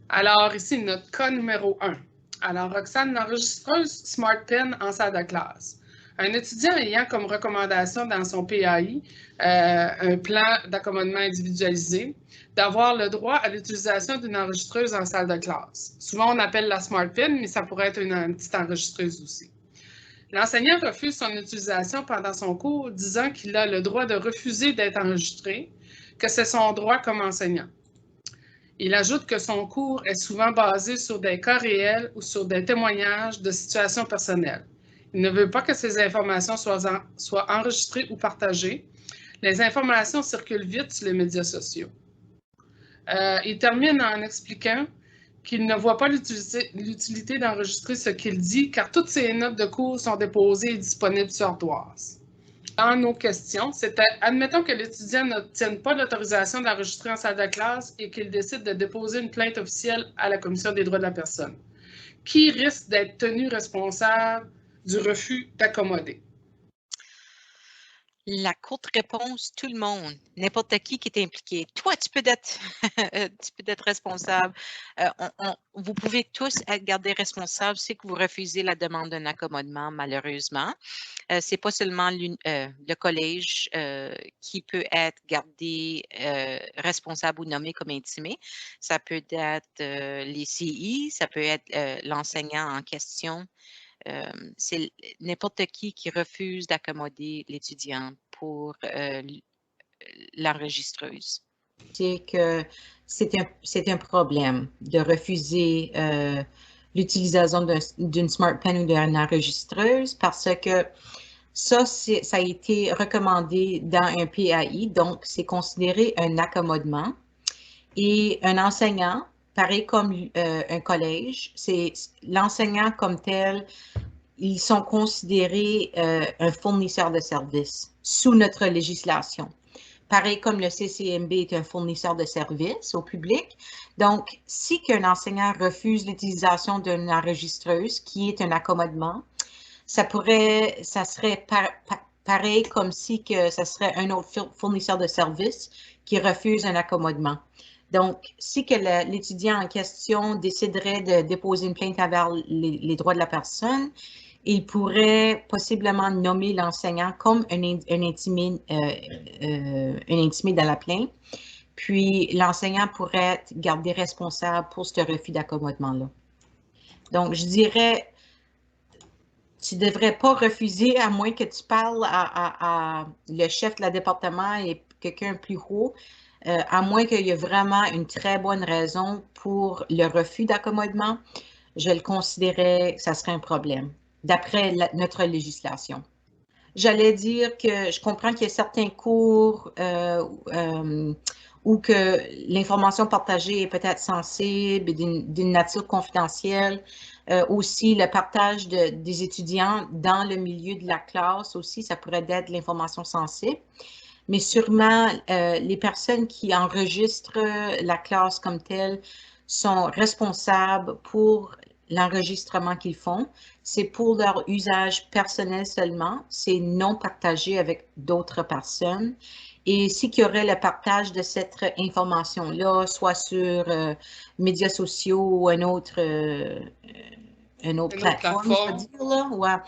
Alors, ici, notre cas numéro 1. Alors, Roxane, l'enregistreuse SmartPen en salle de classe. Un étudiant ayant comme recommandation dans son PAI un plan d'accommodement individualisé, d'avoir le droit à l'utilisation d'une enregistreuse en salle de classe. Souvent, on appelle la SmartPen, mais ça pourrait être une petite enregistreuse aussi. L'enseignant refuse son utilisation pendant son cours, disant qu'il a le droit de refuser d'être enregistré, que c'est son droit comme enseignant. Il ajoute que son cours est souvent basé sur des cas réels ou sur des témoignages de situations personnelles. Il ne veut pas que ces informations soient enregistrées ou partagées. Les informations circulent vite sur les médias sociaux. Il termine en expliquant qu'il ne voit pas l'utilité d'enregistrer ce qu'il dit, car toutes ses notes de cours sont déposées et disponibles sur Ardoise. Dans nos questions, c'était admettons que l'étudiant n'obtienne pas l'autorisation d'enregistrer en salle de classe et qu'il décide de déposer une plainte officielle à la Commission des droits de la personne. Qui risque d'être tenu responsable du refus d'accommoder? La courte réponse, tout le monde, n'importe qui est impliqué. Toi, tu peux être, responsable. Vous pouvez tous être gardés responsables si vous refusez la demande d'un accommodement, malheureusement. C'est pas seulement le collège qui peut être gardé responsable ou nommé comme intimé. Ça peut être les CI, ça peut être l'enseignant en question. C'est n'importe qui refuse d'accommoder l'étudiant pour l'enregistreuse. C'est que c'est un problème de refuser l'utilisation d'une SmartPen ou d'une enregistreuse parce que ça a été recommandé dans un PAI, donc c'est considéré un accommodement. Et un enseignant, pareil comme un collège, c'est l'enseignant comme tel, ils sont considérés un fournisseur de services sous notre législation. Pareil comme le CCMB est un fournisseur de services au public. Donc, si qu'un enseignant refuse l'utilisation d'une enregistreuse, qui est un accommodement, ça serait pareil comme si que ça serait un autre fournisseur de services qui refuse un accommodement. Donc, si que l'étudiant en question déciderait de déposer une plainte envers les droits de la personne, il pourrait possiblement nommer l'enseignant comme un intimé dans la plainte. Puis, l'enseignant pourrait être gardé responsable pour ce refus d'accommodement-là. Donc, je dirais, tu ne devrais pas refuser à moins que tu parles à le chef de la département et quelqu'un plus haut, à moins qu'il y ait vraiment une très bonne raison pour le refus d'accommodement, je le considérais que ça serait un problème, d'après notre législation. J'allais dire que je comprends qu'il y a certains cours où que l'information partagée est peut-être sensible et d'une nature confidentielle. Aussi, le partage des étudiants dans le milieu de la classe aussi, ça pourrait être de l'information sensible. Mais sûrement, les personnes qui enregistrent la classe comme telle sont responsables pour l'enregistrement qu'ils font. C'est pour leur usage personnel seulement. C'est non partagé avec d'autres personnes. Et s'il y aurait le partage de cette information-là, soit sur médias sociaux ou une autre plateforme, je veux dire, là,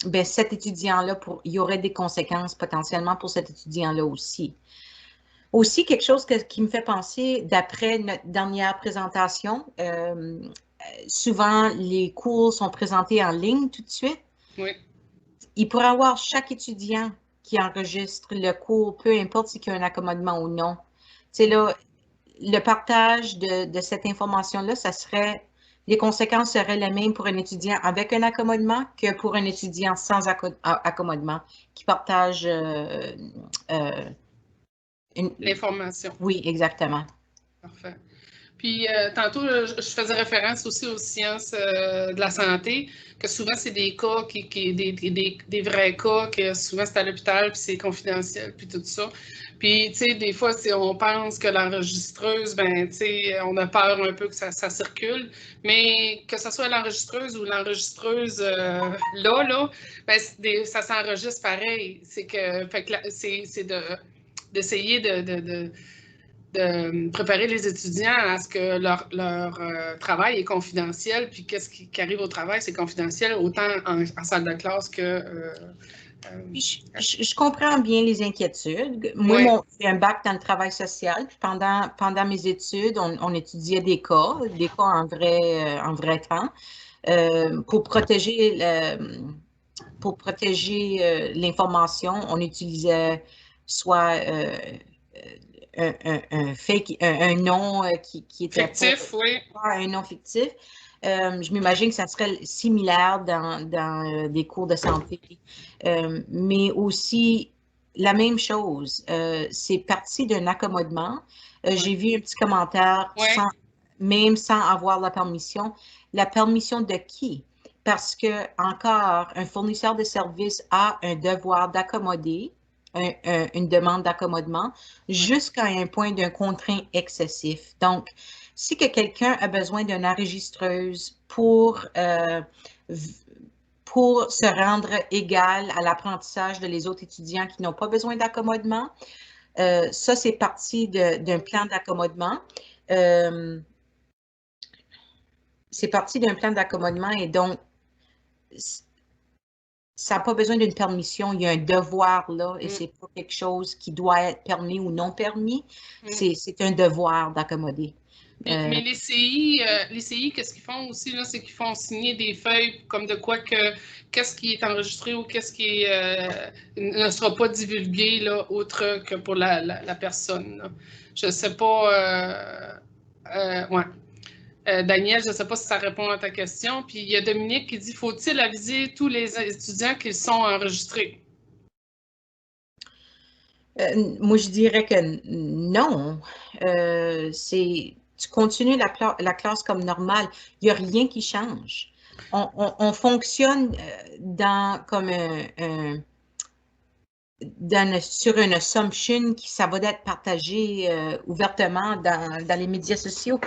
ben, cet étudiant-là, il y aurait des conséquences potentiellement pour cet étudiant-là aussi. Aussi, quelque chose qui me fait penser, d'après notre dernière présentation, souvent, les cours sont présentés en ligne tout de suite. Oui. Il pourrait y avoir chaque étudiant qui enregistre le cours, peu importe s'il y a un accommodement ou non. Tu sais, là, le partage de cette information-là, les conséquences seraient les mêmes pour un étudiant avec un accommodement que pour un étudiant sans accommodement qui partage l'information. Oui, exactement. Parfait. Puis, tantôt, je faisais référence aussi aux sciences de la santé, que souvent, c'est des cas, des vrais cas, que souvent, c'est à l'hôpital, puis c'est confidentiel, puis tout ça. Puis, tu sais, des fois, on pense que l'enregistreuse, ben, tu sais, on a peur un peu que ça circule, mais que ce soit l'enregistreuse ou l'enregistreuse là, ben, ça s'enregistre pareil. C'est que, c'est d'essayer de préparer les étudiants à ce que leur travail est confidentiel, puis qu'est-ce qui arrive au travail, c'est confidentiel, autant en salle de classe que... Je comprends bien les inquiétudes. Moi, Ouais. j'ai un bac dans le travail social. Puis pendant mes études, on étudiait des cas en vrai temps, pour protéger l'information. On utilisait soit un nom qui était fictif, oui. Un nom fictif. Je m'imagine que ça serait similaire dans des cours de santé. Mais aussi, la même chose, c'est parti d'un accommodement. J'ai vu un petit commentaire, Ouais. même sans avoir la permission. La permission de qui? Parce que, encore, un fournisseur de services a un devoir d'accommoder, une demande d'accommodement, jusqu'à un point d'un contraint excessif. Donc, si que quelqu'un a besoin d'une enregistreuse pour se rendre égal à l'apprentissage de les autres étudiants qui n'ont pas besoin d'accommodement, ça, c'est parti d'un plan d'accommodement. C'est parti d'un plan d'accommodement et donc, ça n'a pas besoin d'une permission, il y a un devoir là et c'est pas quelque chose qui doit être permis ou non permis, c'est un devoir d'accommoder. Mais les CI, qu'est-ce qu'ils font aussi, là, c'est qu'ils font signer des feuilles comme de quoi qu'est-ce qui est enregistré ou qu'est-ce qui ne sera pas divulgué, là, autre que pour la personne. Là. Je ne sais pas. Ouais. Daniel, je ne sais pas si ça répond à ta question. Puis il y a Dominique qui dit, faut-il aviser tous les étudiants qu'ils sont enregistrés? Moi, je dirais que non. Tu continues la classe comme normale. Il n'y a rien qui change. On fonctionne sur une assumption que ça va être partagé ouvertement dans les médias sociaux.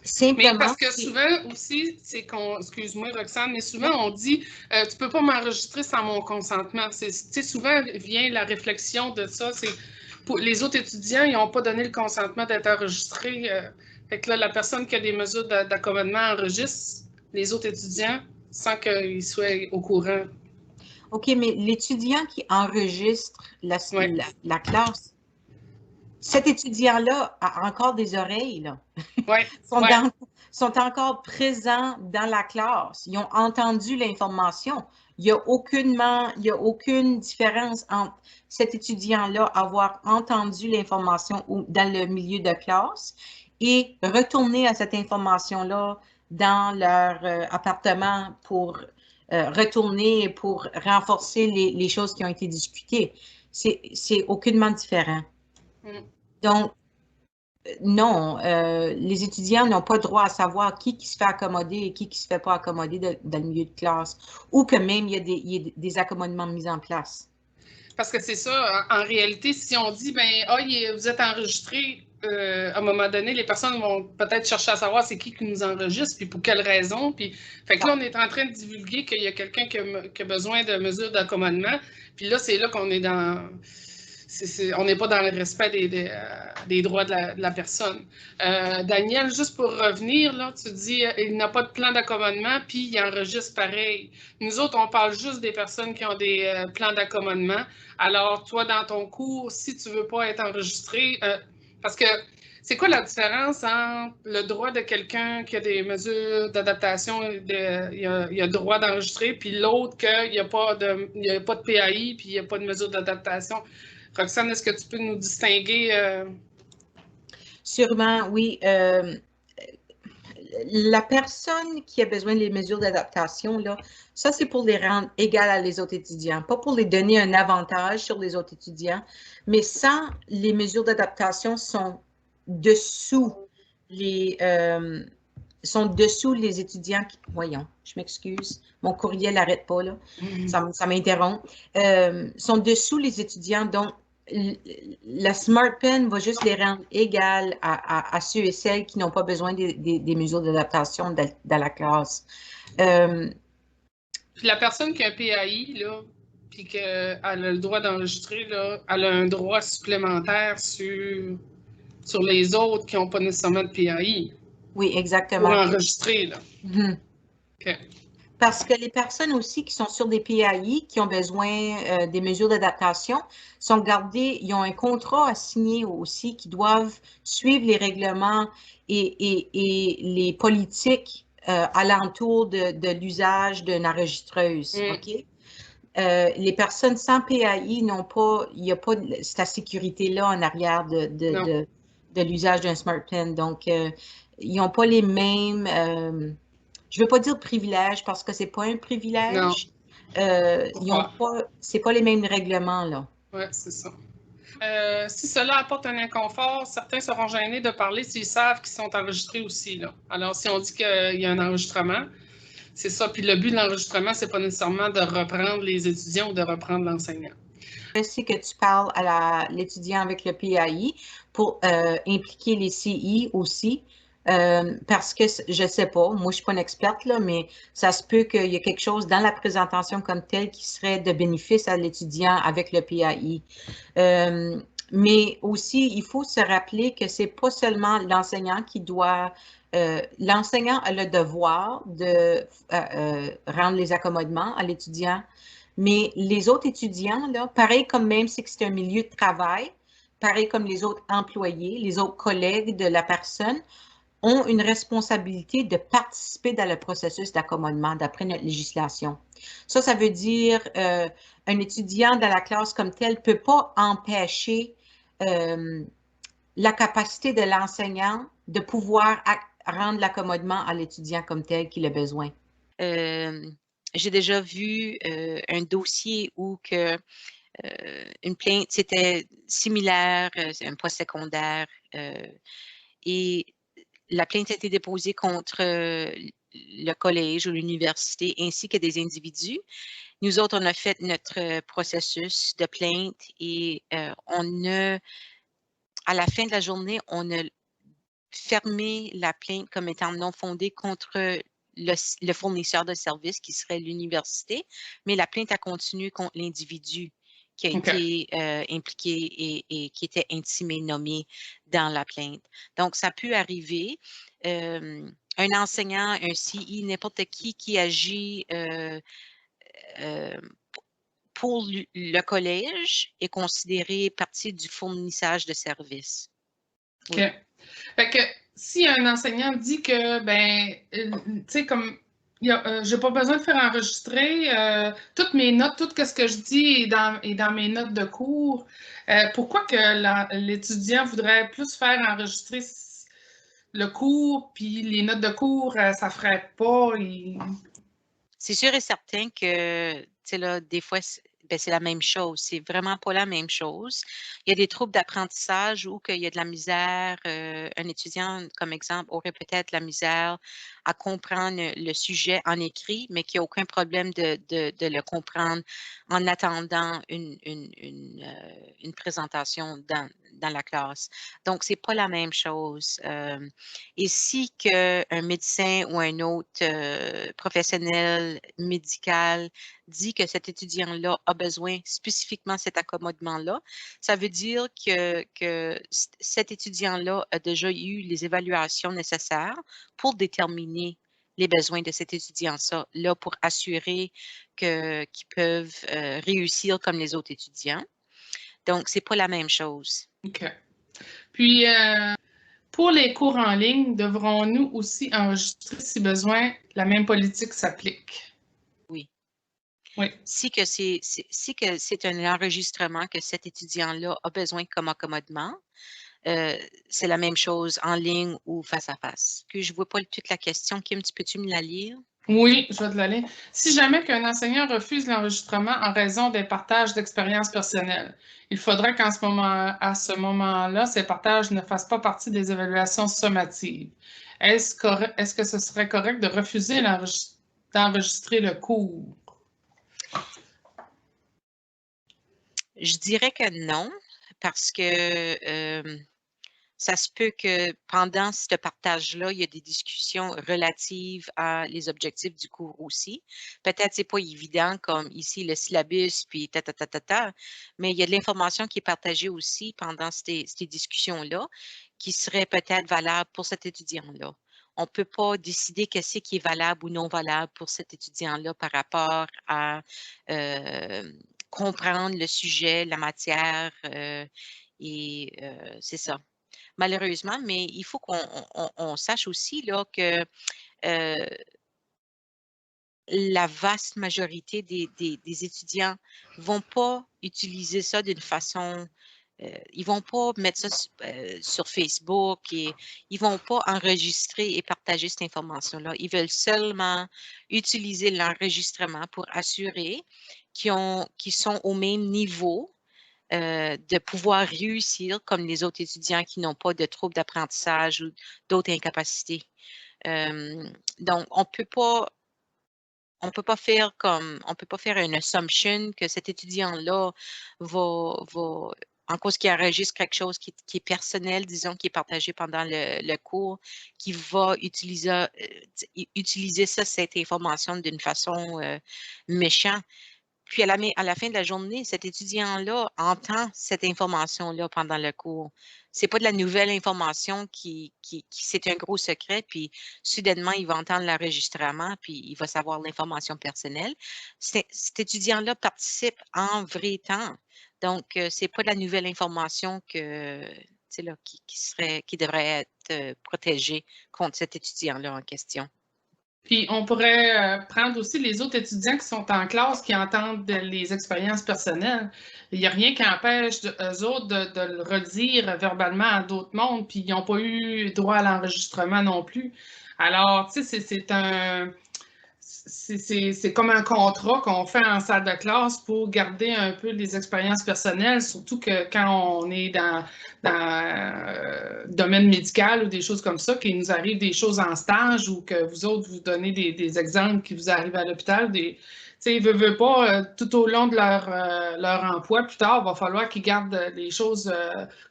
Simplement, mais parce que souvent aussi, c'est excuse-moi Roxane, mais souvent on dit tu peux pas m'enregistrer sans mon consentement. Souvent vient la réflexion de ça, c'est pour les autres étudiants, ils n'ont pas donné le consentement d'être enregistrés. Fait que là, la personne qui a des mesures d'accommodement enregistre les autres étudiants sans qu'ils soient au courant. OK, mais l'étudiant qui enregistre la classe, cet étudiant-là a encore des oreilles, là. Ouais, sont encore présents dans la classe. Ils ont entendu l'information. Il n'y a aucune différence entre cet étudiant-là avoir entendu l'information dans le milieu de classe et retourner à cette information-là dans leur appartement pour retourner pour renforcer les choses qui ont été discutées. C'est aucunement différent. Donc, non, les étudiants n'ont pas droit à savoir qui se fait accommoder et qui se fait pas accommoder dans le milieu de classe, ou que même il y a des accommodements mis en place. Parce que c'est ça, en réalité, si on dit, vous êtes enregistré, à un moment donné, les personnes vont peut-être chercher à savoir c'est qui nous enregistre, puis pour quelle raison. Puis, fait que là, on est en train de divulguer qu'il y a quelqu'un qui a besoin de mesures d'accommodement. Puis là, c'est là qu'on est dans... on n'est pas dans le respect des droits de la personne. Daniel, juste pour revenir, là, tu dis il n'a pas de plan d'accommodement, puis il enregistre pareil. Nous autres, on parle juste des personnes qui ont des plans d'accommodement. Alors, toi, dans ton cours, si tu ne veux pas être enregistré, parce que c'est quoi la différence entre le droit de quelqu'un qui a des mesures d'adaptation, il a le droit d'enregistrer, puis l'autre qu'il n'y a pas de PAI, puis il n'y a pas de mesure d'adaptation? Roxane, est-ce que tu peux nous distinguer? Sûrement, oui. La personne qui a besoin des mesures d'adaptation, là, ça, c'est pour les rendre égales à les autres étudiants, pas pour les donner un avantage sur les autres étudiants, mais sans les mesures d'adaptation sont dessous les étudiants qui... Voyons, je m'excuse, mon courriel n'arrête pas, là, ça m'interrompt. Sont dessous les étudiants, donc la Smart Pen va juste les rendre égales à ceux et celles qui n'ont pas besoin des mesures d'adaptation dans la classe. Puis la personne qui a un PAI, là, puis qu'elle a le droit d'enregistrer, là, elle a un droit supplémentaire sur sur les autres qui n'ont pas nécessairement de PAI. Oui, Pour exactement. enregistrer, là. Mhm. OK. Parce que les personnes aussi qui sont sur des PAI, qui ont besoin des mesures d'adaptation, sont gardées, ils ont un contrat à signer aussi, qui doivent suivre les règlements et les politiques alentour de l'usage d'une enregistreuse. OK? Les personnes sans PAI n'ont pas, il n'y a pas cette sécurité-là en arrière de l'usage d'un smart pen. Donc, ils n'ont pas les mêmes, je ne veux pas dire privilèges parce que ce n'est pas un privilège. Ils ont pas, c'est pas les mêmes règlements, là. Oui, c'est ça. Si cela apporte un inconfort, certains seront gênés de parler s'ils savent qu'ils sont enregistrés aussi, là. Alors, si on dit qu'il y a un enregistrement, c'est ça. Puis le but de l'enregistrement, c'est pas nécessairement de reprendre les étudiants ou de reprendre l'enseignant. Je sais que tu parles à l'étudiant avec le PAI pour impliquer les CI aussi, parce que je ne sais pas, moi je ne suis pas une experte, là, mais ça se peut qu'il y ait quelque chose dans la présentation comme telle qui serait de bénéfice à l'étudiant avec le PAI. Mais aussi, il faut se rappeler que ce n'est pas seulement l'enseignant qui doit l'enseignant a le devoir de rendre les accommodements à l'étudiant, mais les autres étudiants, là, pareil comme même si c'est un milieu de travail, pareil comme les autres employés, les autres collègues de la personne, ont une responsabilité de participer dans le processus d'accommodement d'après notre législation. Ça veut dire un étudiant dans la classe comme tel ne peut pas empêcher la capacité de l'enseignant de pouvoir rendre l'accommodement à l'étudiant comme tel qu'il a besoin. J'ai déjà vu un dossier où que une plainte, c'était similaire, c'est un poste secondaire, et la plainte a été déposée contre le collège ou l'université ainsi que des individus. Nous autres, on a fait notre processus de plainte et on a, à la fin de la journée, on a fermé la plainte comme étant non fondée contre le fournisseur de services qui serait l'université, mais la plainte a continué contre l'individu qui a été impliqué et qui était intimé, nommé dans la plainte. Donc, ça peut arriver. Un enseignant, un CI, n'importe qui agit pour le collège est considéré partie du fournissage de services. OK. Oui. Fait que si un enseignant dit que, ben, tu sais, comme, j'ai pas besoin de faire enregistrer, toutes mes notes, tout ce que je dis est dans mes notes de cours, pourquoi que l'étudiant voudrait plus faire enregistrer le cours, puis les notes de cours, ça ferait pas? C'est sûr et certain que, tu sais, là, des fois, c'est la même chose. C'est vraiment pas la même chose. Il y a des troubles d'apprentissage où il y a de la misère. Un étudiant, comme exemple, aurait peut-être la misère à comprendre le sujet en écrit, mais qui n'a aucun problème de le comprendre en attendant une présentation dans la classe. Donc, c'est pas la même chose. Et si un médecin ou un autre professionnel médical dit que cet étudiant-là a besoin spécifiquement de cet accommodement-là, ça veut dire que cet étudiant-là a déjà eu les évaluations nécessaires pour déterminer les besoins de cet étudiant-là pour assurer qu'ils peuvent réussir comme les autres étudiants. Donc, c'est pas la même chose. OK. Puis, pour les cours en ligne, devrons-nous aussi enregistrer si besoin, la même politique s'applique? Oui. Oui. Si que c'est un enregistrement que cet étudiant-là a besoin comme accommodement, c'est la même chose en ligne ou face à face. Que je ne vois pas toute la question. Kim, peux-tu me la lire? Oui, je vais te la lire. Si jamais qu'un enseignant refuse l'enregistrement en raison des partages d'expériences personnelles, il faudrait à ce moment-là, ces partages ne fassent pas partie des évaluations sommatives. Est-ce que ce serait correct de refuser d'enregistrer le cours? Je dirais que non, parce que ça se peut que pendant ce partage-là, il y a des discussions relatives à les objectifs du cours aussi. Peut-être c'est pas évident comme ici le syllabus, puis mais il y a de l'information qui est partagée aussi pendant ces discussions-là qui serait peut-être valable pour cet étudiant-là. On ne peut pas décider qu'est-ce qui est valable ou non valable pour cet étudiant-là par rapport à comprendre le sujet, la matière, et c'est ça. Malheureusement, mais il faut qu'on sache aussi là, que la vaste majorité des étudiants ne vont pas utiliser ça d'une façon, ils ne vont pas mettre ça sur Facebook et ils ne vont pas enregistrer et partager cette information-là. Ils veulent seulement utiliser l'enregistrement pour assurer qu'ils sont au même niveau de pouvoir réussir comme les autres étudiants qui n'ont pas de troubles d'apprentissage ou d'autres incapacités. Donc, on peut pas faire une assumption que cet étudiant-là va, en cause qu'il enregistre quelque chose qui est personnel, disons, qui est partagé pendant le cours, qui va utiliser cette information d'une façon méchante. Puis à la fin de la journée, cet étudiant-là entend cette information-là pendant le cours. C'est pas de la nouvelle information qui c'est un gros secret, puis soudainement, il va entendre l'enregistrement, puis il va savoir l'information personnelle. Cet étudiant-là participe en vrai temps. Donc, c'est pas de la nouvelle information là, qui devrait être protégée contre cet étudiant-là en question. Puis, on pourrait prendre aussi les autres étudiants qui sont en classe, qui entendent les expériences personnelles. Il n'y a rien qui empêche eux autres de le redire verbalement à d'autres mondes, puis ils n'ont pas eu droit à l'enregistrement non plus. Alors, tu sais, c'est comme un contrat qu'on fait en salle de classe pour garder un peu les expériences personnelles, surtout que quand on est dans le domaine médical ou des choses comme ça, qu'il nous arrive des choses en stage ou que vous autres, vous donnez des exemples qui vous arrivent à l'hôpital, ils ne veulent pas, tout au long de leur emploi, plus tard, il va falloir qu'ils gardent les choses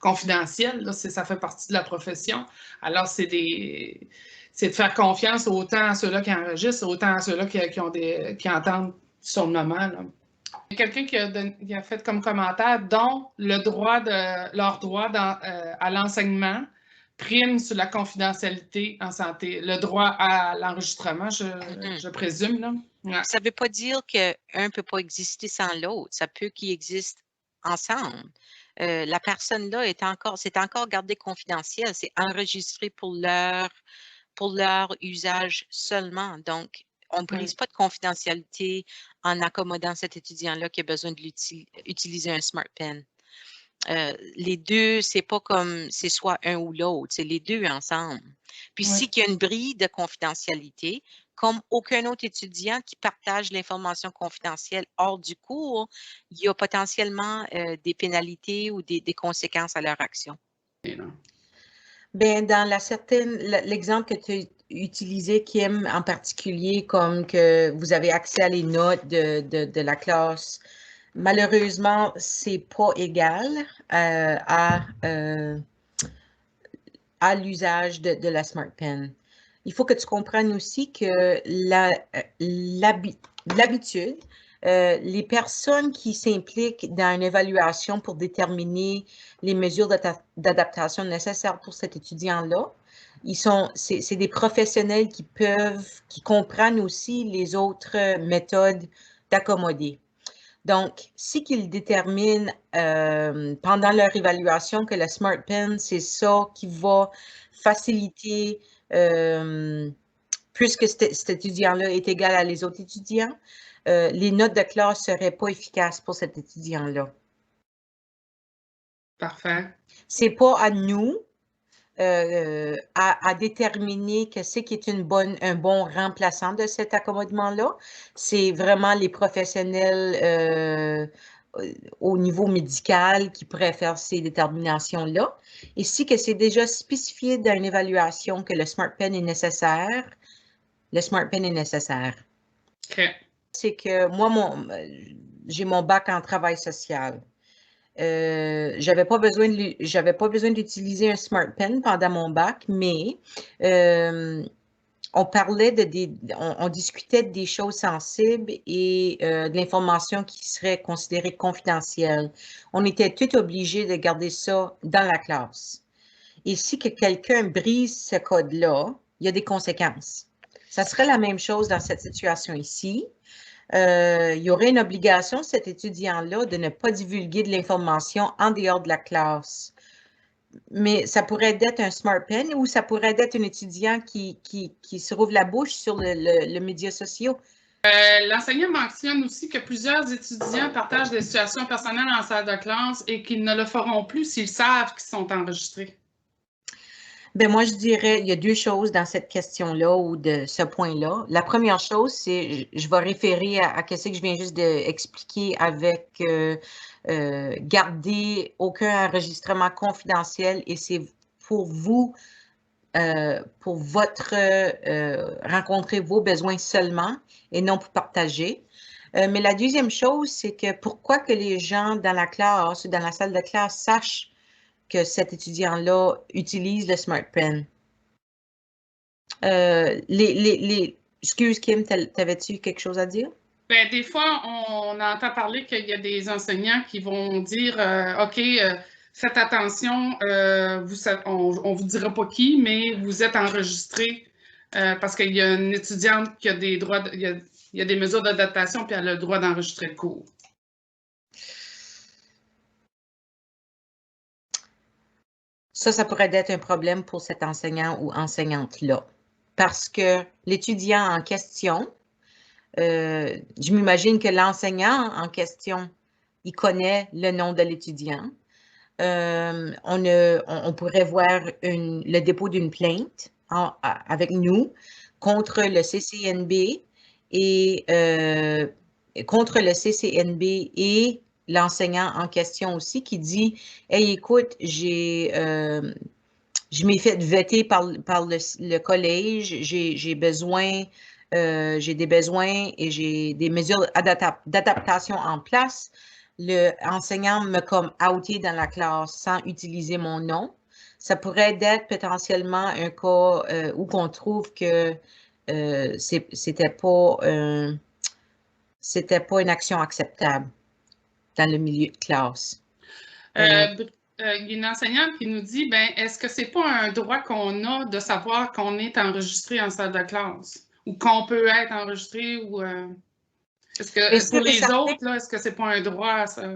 confidentielles. Là, ça fait partie de la profession. Alors, c'est de faire confiance autant à ceux-là qui enregistrent, autant à ceux-là qui entendent sur le moment. Là. Il y a quelqu'un qui a fait comme commentaire, dont leur droit à l'enseignement prime sur la confidentialité en santé, le droit à l'enregistrement, je présume. Là. Ouais. Ça ne veut pas dire qu'un ne peut pas exister sans l'autre. Ça peut qu'ils existent ensemble. La personne-là c'est encore gardé confidentiel. C'est enregistré pour leur usage seulement. Donc, on ne brise pas de confidentialité en accommodant cet étudiant-là qui a besoin d'utiliser un smart pen. Les deux, c'est pas comme c'est soit un ou l'autre, c'est les deux ensemble. Puis, s'il y a une bride de confidentialité, comme aucun autre étudiant qui partage l'information confidentielle hors du cours, il y a potentiellement des pénalités ou des conséquences à leur action. Bien, dans l'exemple que tu as utilisé, Kim, en particulier, comme que vous avez accès à les notes de la classe, malheureusement, c'est pas égal à l'usage de la Smart Pen. Il faut que tu comprennes aussi que l'habitude, les personnes qui s'impliquent dans une évaluation pour déterminer les mesures d'adaptation nécessaires pour cet étudiant-là, c'est des professionnels qui comprennent aussi les autres méthodes d'accommoder. Donc, si qu'ils déterminent pendant leur évaluation que la Smart Pen, c'est ça qui va faciliter, puisque cet étudiant-là est égal à les autres étudiants, les notes de classe ne seraient pas efficaces pour cet étudiant-là. Parfait. Ce n'est pas à nous à déterminer ce qui est un bon remplaçant de cet accommodement-là. C'est vraiment les professionnels au niveau médical qui pourraient faire ces déterminations-là. Et si que c'est déjà spécifié dans une évaluation que le Smart Pen est nécessaire, le Smart Pen est nécessaire. OK. C'est que moi, j'ai mon bac en travail social. J'avais pas besoin d'utiliser un Smart Pen pendant mon bac, mais on parlait on discutait des choses sensibles et de l'information qui serait considérée confidentielle. On était tous obligés de garder ça dans la classe. Et si que quelqu'un brise ce code-là, il y a des conséquences. Ça serait la même chose dans cette situation ici. Il y aurait une obligation, cet étudiant-là, de ne pas divulguer de l'information en dehors de la classe. Mais ça pourrait être un smart pen ou ça pourrait être un étudiant qui se rouvre la bouche sur le média social. L'enseignant mentionne aussi que plusieurs étudiants partagent des situations personnelles en salle de classe et qu'ils ne le feront plus s'ils savent qu'ils sont enregistrés. Ben moi, je dirais, il y a deux choses dans cette question-là ou de ce point-là. La première chose, c'est, je vais référer à ce que je viens juste d'expliquer avec garder aucun enregistrement confidentiel et c'est pour vous, pour votre, rencontrer vos besoins seulement et non pour partager. Mais la deuxième chose, c'est que pourquoi que les gens dans la classe ou dans la salle de classe sachent que cet étudiant-là utilise le Smart Pen. Excuse, Kim, t'avais-tu quelque chose à dire? Bien, des fois, on entend parler qu'il y a des enseignants qui vont dire OK, faites attention, on ne vous dira pas qui, mais vous êtes enregistré parce qu'il y a une étudiante qui a des droits, il y a des mesures d'adaptation, puis elle a le droit d'enregistrer le cours. Ça pourrait être un problème pour cet enseignant ou enseignante-là. Parce que l'étudiant en question, je m'imagine que l'enseignant en question, il connaît le nom de l'étudiant. On pourrait voir le dépôt d'une plainte avec nous contre le CCNB et l'enseignant en question aussi qui dit « Hey, écoute, je m'ai fait veter par le collège, j'ai besoin, j'ai des besoins et j'ai des mesures d'adaptation en place. L'enseignant me comme outé dans la classe sans utiliser mon nom. Ça pourrait être potentiellement un cas où on trouve que c'était pas une action acceptable dans le milieu de classe. Il y a une enseignante qui nous dit, ben, est-ce que c'est pas un droit qu'on a de savoir qu'on est enregistré en salle de classe ou qu'on peut être enregistré ou est-ce que pour les autres, là, est-ce que c'est pas un droit ça?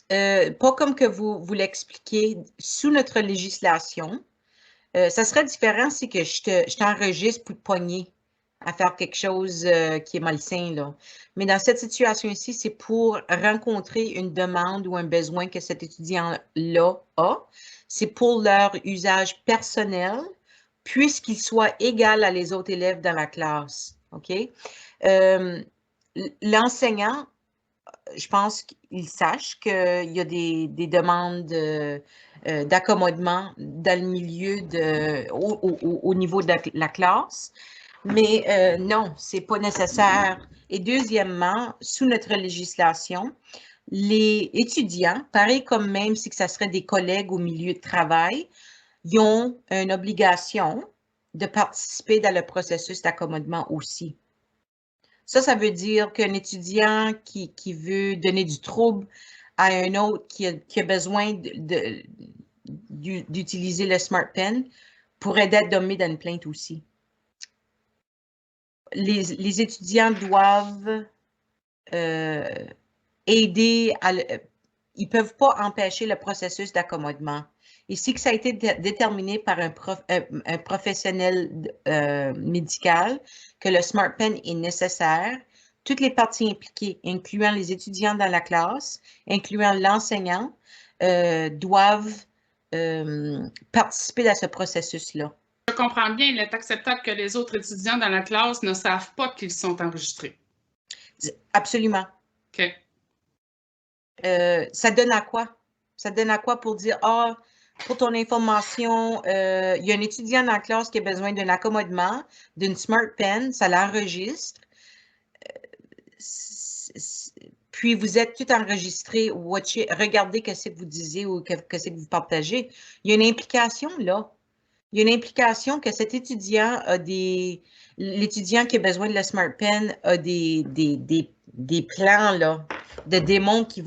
Pas comme que vous l'expliquez sous notre législation. Ça serait différent si que je t'enregistre pour te pogner à faire quelque chose qui est malsain, là. Mais dans cette situation ici, c'est pour rencontrer une demande ou un besoin que cet étudiant-là a. C'est pour leur usage personnel, puisqu'il soit égal à les autres élèves dans la classe. OK? L'enseignant, je pense qu'il sache qu'il y a des demandes d'accommodement dans le milieu au niveau de la classe. Mais non, ce n'est pas nécessaire. Et deuxièmement, sous notre législation, les étudiants, pareil comme même si ça serait des collègues au milieu de travail, ils ont une obligation de participer dans le processus d'accommodement aussi. Ça veut dire qu'un étudiant qui veut donner du trouble à un autre qui a besoin d'utiliser le Smart Pen pourrait être nommé dans une plainte aussi. Les étudiants doivent aider, ils ne peuvent pas empêcher le processus d'accommodement. Ici, que ça a été déterminé par un professionnel médical, que le Smart Pen est nécessaire, toutes les parties impliquées, incluant les étudiants dans la classe, incluant l'enseignant, doivent participer à ce processus-là. Je comprends bien, il est acceptable que les autres étudiants dans la classe ne savent pas qu'ils sont enregistrés. Absolument. OK. Ça donne à quoi? Ça donne à quoi pour dire, ah, pour ton information, il y a un étudiant dans la classe qui a besoin d'un accommodement, d'une Smart Pen, ça l'enregistre. Puis vous êtes tout enregistré, regardez ce que vous disiez ou ce que vous partagez. Il y a une implication là. Il y a une implication que cet étudiant a l'étudiant qui a besoin de la Smart Pen a des plans là, de démons qui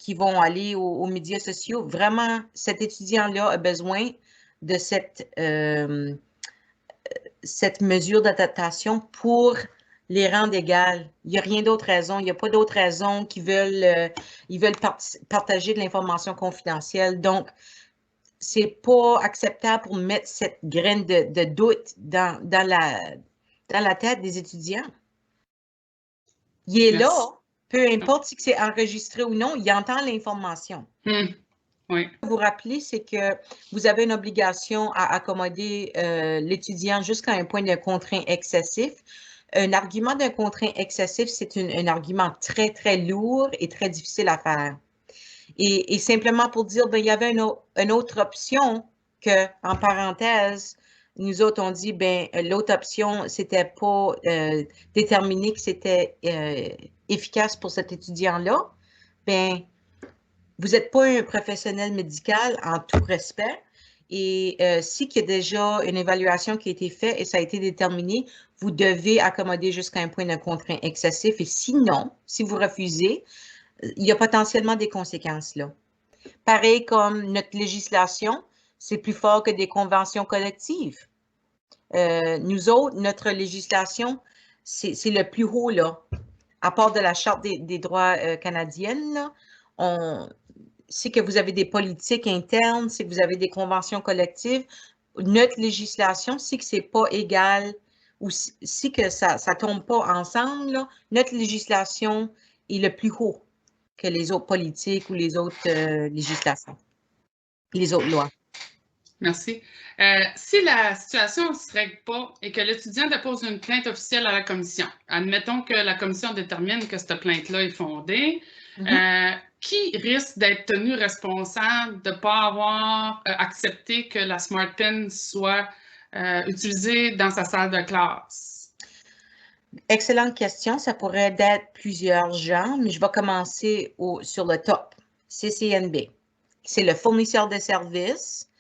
qui vont aller aux médias sociaux. Vraiment, cet étudiant-là a besoin de cette mesure d'adaptation pour les rendre égales. Il n'y a rien d'autre raison. Il n'y a pas d'autre raison qu'ils veulent, ils veulent partager de l'information confidentielle. Donc, c'est pas acceptable pour mettre cette graine de doute dans la tête des étudiants. Il est là, peu importe si c'est enregistré ou non, il entend l'information. Oui. Vous rappeler, c'est que vous avez une obligation à accommoder l'étudiant jusqu'à un point de contraint excessif. Un argument d'un contraint excessif, c'est un argument très, très lourd et très difficile à faire. Et simplement pour dire, ben, il y avait une autre option que, en parenthèse, nous autres, on dit, ben, l'autre option, c'était pas déterminé que c'était efficace pour cet étudiant-là. Ben, vous n'êtes pas un professionnel médical en tout respect. Et si il y a déjà une évaluation qui a été faite et ça a été déterminé, vous devez accommoder jusqu'à un point de contraint excessif. Et sinon, si vous refusez, il y a potentiellement des conséquences là. Pareil comme notre législation, c'est plus fort que des conventions collectives. Nous autres, notre législation, c'est le plus haut là. À part de la Charte des droits canadiennes, là, c'est que vous avez des politiques internes, c'est que vous avez des conventions collectives. Notre législation, c'est que c'est pas égal ou si que ça tombe pas ensemble, là, notre législation est le plus haut que les autres politiques ou les autres législations, les autres lois. Merci. Si la situation ne se règle pas et que l'étudiant dépose une plainte officielle à la commission, admettons que la commission détermine que cette plainte-là est fondée, qui risque d'être tenu responsable de ne pas avoir accepté que la Smart Pen soit utilisée dans sa salle de classe? Excellente question. Ça pourrait être plusieurs gens, mais je vais commencer sur le top. CCNB. C'est le fournisseur de services.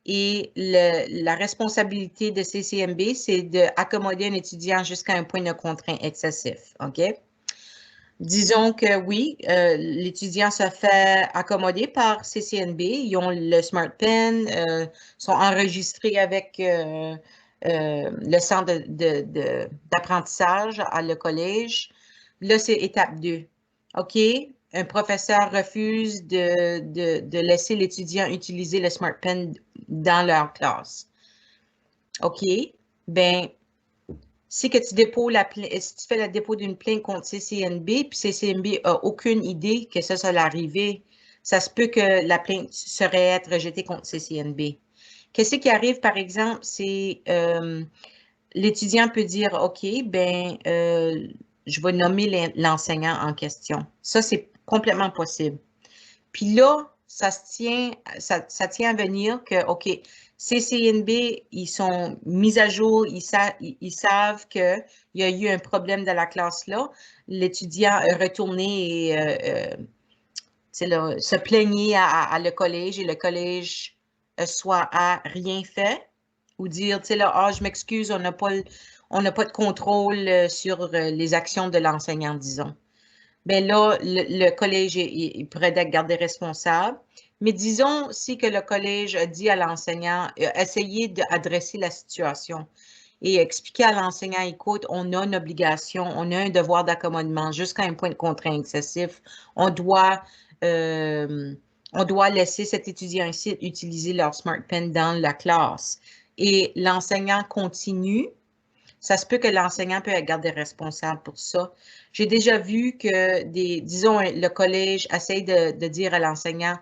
Et la responsabilité de CCNB, c'est d'accommoder un étudiant jusqu'à un point de contraint excessif. OK? Disons que oui, l'étudiant se fait accommoder par CCNB. Ils ont le Smart Pen, sont enregistrés avec le centre d'apprentissage à le collège. Là, c'est étape 2. OK? Un professeur refuse de laisser l'étudiant utiliser le Smart Pen dans leur classe. OK? Ben, si que tu fais le dépôt d'une plainte contre CCNB, puis CCNB n'a aucune idée que ça allait arriver, ça se peut que la plainte serait être rejetée contre CCNB. Qu'est-ce qui arrive, par exemple, c'est l'étudiant peut dire, OK, ben, je vais nommer l'enseignant en question. Ça, c'est complètement possible. Puis là, ça tient à venir que, OK, CCNB, ils sont mis à jour, ils savent qu'il y a eu un problème dans la classe-là. L'étudiant a retourné et se plaignait à le collège et le collège soit a rien fait ou dire, tu sais, là, ah, je m'excuse, on n'a pas de contrôle sur les actions de l'enseignant, disons. Bien là, le collège, il pourrait être gardé responsable. Mais disons aussi que le collège a dit à l'enseignant, essayez d'adresser la situation et expliquer à l'enseignant, écoute, on a une obligation, on a un devoir d'accommodement jusqu'à un point de contraint excessif. On doit laisser cet étudiant ici utiliser leur Smart Pen dans la classe. Et l'enseignant continue. Ça se peut que l'enseignant peut être gardé responsable pour ça. J'ai déjà vu que disons, le collège essaye de dire à l'enseignant,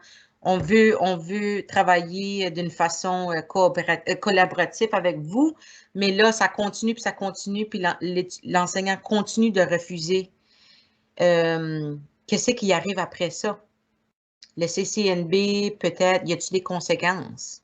on veut travailler d'une façon collaborative avec vous, mais là, ça continue, puis l'enseignant continue de refuser. Qu'est-ce qui arrive après ça? Le CCNB, peut-être, y a-t-il des conséquences?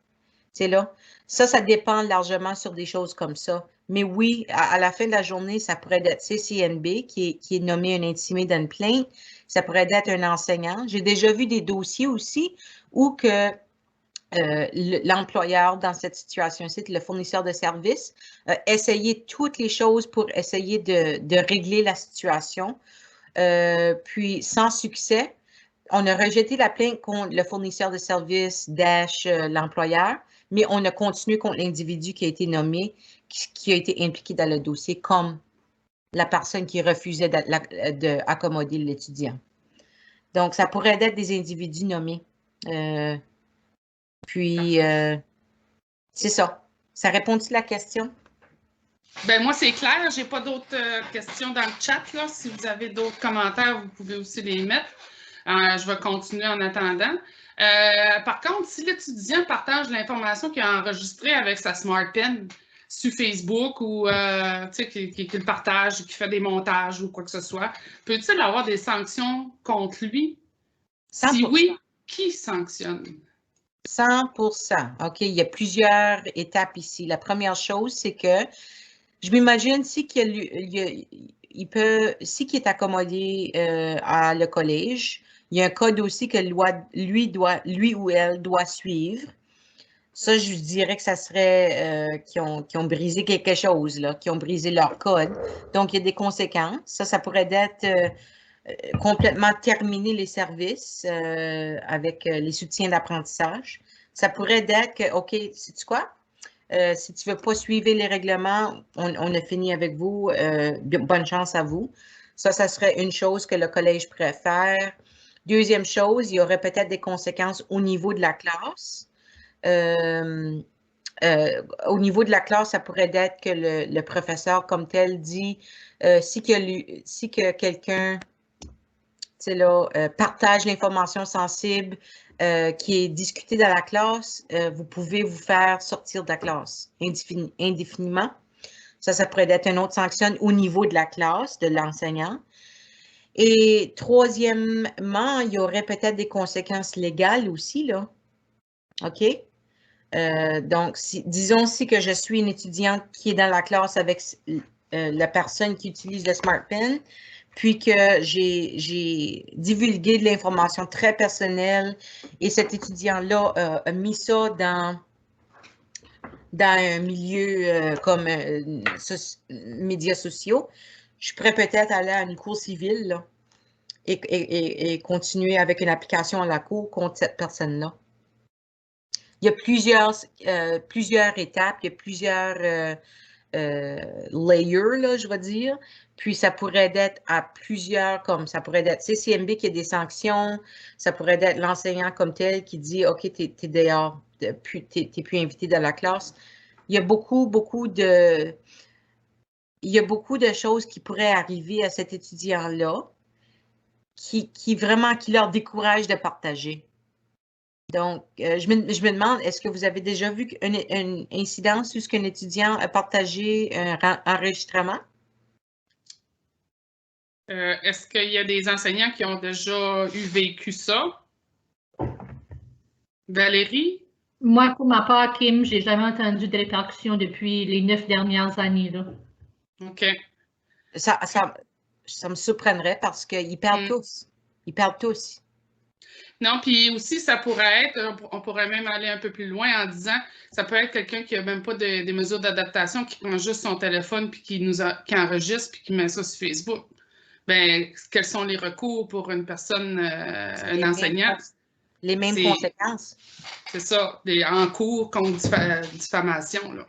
Tu sais, là, ça dépend largement sur des choses comme ça. Mais oui, à la fin de la journée, ça pourrait être CCNB qui est nommé un intimé dans une plainte. Ça pourrait être un enseignant. J'ai déjà vu des dossiers aussi où que l'employeur dans cette situation-ci, le fournisseur de services, essayait toutes les choses pour essayer de régler la situation. Puis sans succès, on a rejeté la plainte contre le fournisseur de services / l'employeur, mais on a continué contre l'individu qui a été nommé, qui a été impliqué dans le dossier comme la personne qui refusait d'accommoder l'étudiant. Donc, ça pourrait être des individus nommés. C'est ça. Ça répond-tu à la question? Ben moi, c'est clair. Je n'ai pas d'autres questions dans le chat. Là. Si vous avez d'autres commentaires, vous pouvez aussi les mettre. Je vais continuer en attendant. Par contre, si l'étudiant partage l'information qu'il a enregistrée avec sa Smart Pen sur Facebook ou qu'il le partage, qu'il fait des montages ou quoi que ce soit, peut-il avoir des sanctions contre lui? 100%. Si oui, qui sanctionne? 100%. OK, il y a plusieurs étapes ici. La première chose, c'est que je m'imagine si qu'il est accommodé à le collège, il y a un code aussi que lui ou elle doit suivre. Ça, je dirais que ça serait qui ont brisé quelque chose, là, qui ont brisé leur code. Donc, il y a des conséquences. Ça pourrait être complètement terminer les services avec les soutiens d'apprentissage. Ça pourrait être que, OK, sais-tu quoi? Si tu ne veux pas suivre les règlements, on a fini avec vous. Bonne chance à vous. Ça serait une chose que le collège pourrait faire. Deuxième chose, il y aurait peut-être des conséquences au niveau de la classe. Au niveau de la classe, ça pourrait être que le professeur comme tel dit si que quelqu'un partage l'information sensible qui est discutée dans la classe, vous pouvez vous faire sortir de la classe indéfiniment. Ça pourrait être une autre sanction au niveau de la classe, de l'enseignant. Et troisièmement, il y aurait peut-être des conséquences légales aussi, là. OK? Donc, disons si que je suis une étudiante qui est dans la classe avec la personne qui utilise le Smart Pen, puis que j'ai divulgué de l'information très personnelle et cet étudiant-là a mis ça dans un milieu comme médias sociaux, je pourrais peut-être aller à une cour civile là, et continuer avec une application à la cour contre cette personne-là. Il y a plusieurs étapes, il y a plusieurs layers, là, je vais dire. Puis, ça pourrait être à plusieurs, comme ça pourrait être CCMB qui a des sanctions, ça pourrait être l'enseignant comme tel qui dit « OK, tu es dehors, tu n'es plus invité dans la classe ». Il y a beaucoup de choses qui pourraient arriver à cet étudiant-là qui leur décourage de partager. Donc, je me demande, est-ce que vous avez déjà vu une incidence où un étudiant a partagé un enregistrement? Est-ce qu'il y a des enseignants qui ont déjà vécu ça? Valérie? Moi, pour ma part, Kim, j'ai jamais entendu de répercussions depuis les 9 dernières années, là. OK. Ça me surprendrait parce qu'ils perdent tous. Ils perdent tous. Non, puis aussi, ça pourrait être, on pourrait même aller un peu plus loin en disant, ça peut être quelqu'un qui n'a même pas des mesures d'adaptation, qui prend juste son téléphone, puis qui enregistre, puis qui met ça sur Facebook. Bien, quels sont les recours pour une personne, un enseignant? Les mêmes conséquences. C'est ça, en cours contre diffamation, là.